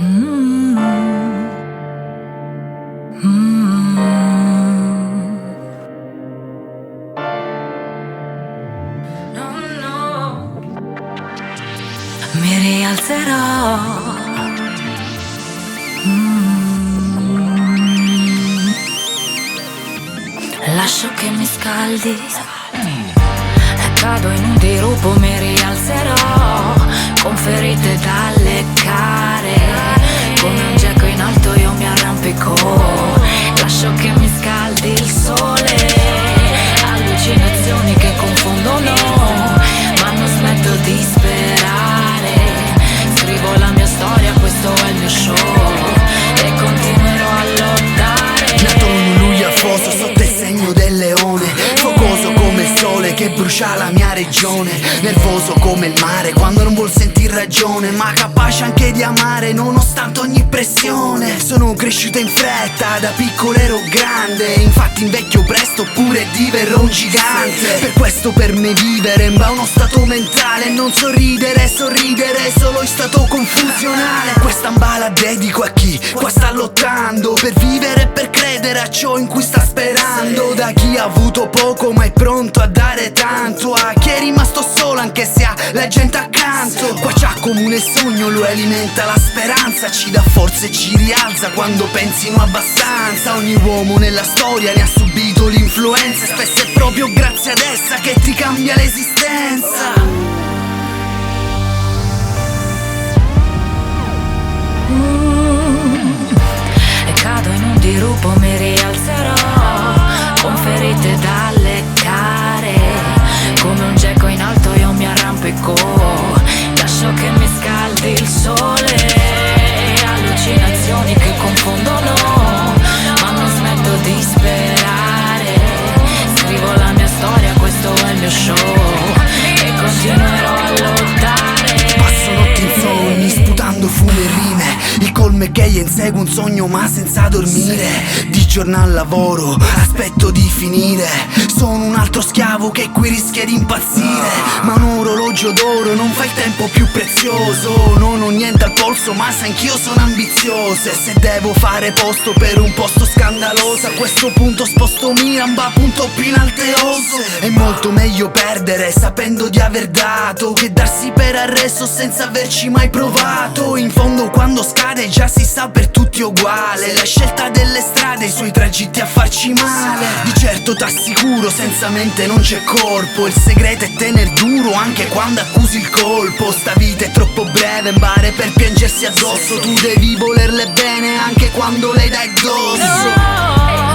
Mm. Mm. No, no. Mi rialzerò. Lascio che mi scaldi. Cado in un dirupo, mi rialzerò. Con ferite da leccare. Come un geco in alto io mi arrampico. Lascio che mi scaldi il sole. Allucinazioni che confondono, ma non smetto di sperare. Scrivo la mia storia, questo è il mio show. E continuerò a lottare. Nato in un luglio afoso sotto il segno del leone, focoso come il sole che brucia la mia regione. Nervoso come il mare quando non vuol sentir ragione, ma capace anche di amare nonostante ogni pressione. Sono cresciuto in fretta, da piccolo ero grande, infatti invecchio presto oppure diverrò un gigante. Per questo per me vivere va uno stato mentale, non sorridere, sorridere solo in stato confusionale. Questa mbala dedico a chi qua sta lottando per vivere e per credere a ciò in cui sta sperando. Da chi ha avuto poco ma è pronto a dare tanto, a chi è rimasto solo anche se ha la gente accanto. Qua c'ha comune il sogno, lo alimenta la speranza, ci dà forza e ci rialza quando pensino abbastanza. Ogni uomo nella storia ne ha subito l'influenza, spesso è proprio grazie ad essa che ti cambia l'esistenza. E cado in un dirupo, mi rialzerò. Con ferite da leccare. Come un geco in alto io mi arrampico. Lascio che mi scaldi il sole. Allucinazioni che confondono, ma non smetto di sperare. Scrivo la mia storia, questo è il mio show. E continuerò a lottare. Passo notti insonni sputando fumo e rime. Il colmo è che io inseguo un sogno ma senza dormire. Di giorno al lavoro aspetto di finire. Sono un altro schiavo che qui rischia di impazzire. Ma un orologio d'oro non fa il tempo più prezioso. Non ho niente al polso ma sai anch'io sono ambizioso. E se devo fare posto per un posto scandaloso, a questo punto sposto Milan va punto più inalteoso. È molto meglio perdere sapendo di aver dato che darsi per arresto senza averci mai provato. In fondo quando scade già si sa per tutti uguale. La scelta delle strade, i suoi tragitti a farci male. Di certo t'assicuro senza mente non c'è corpo. Il segreto è tener duro anche quando accusi il colpo. Sta vita è troppo breve, bare per piangersi addosso. Tu devi volerle bene anche quando le dai addosso.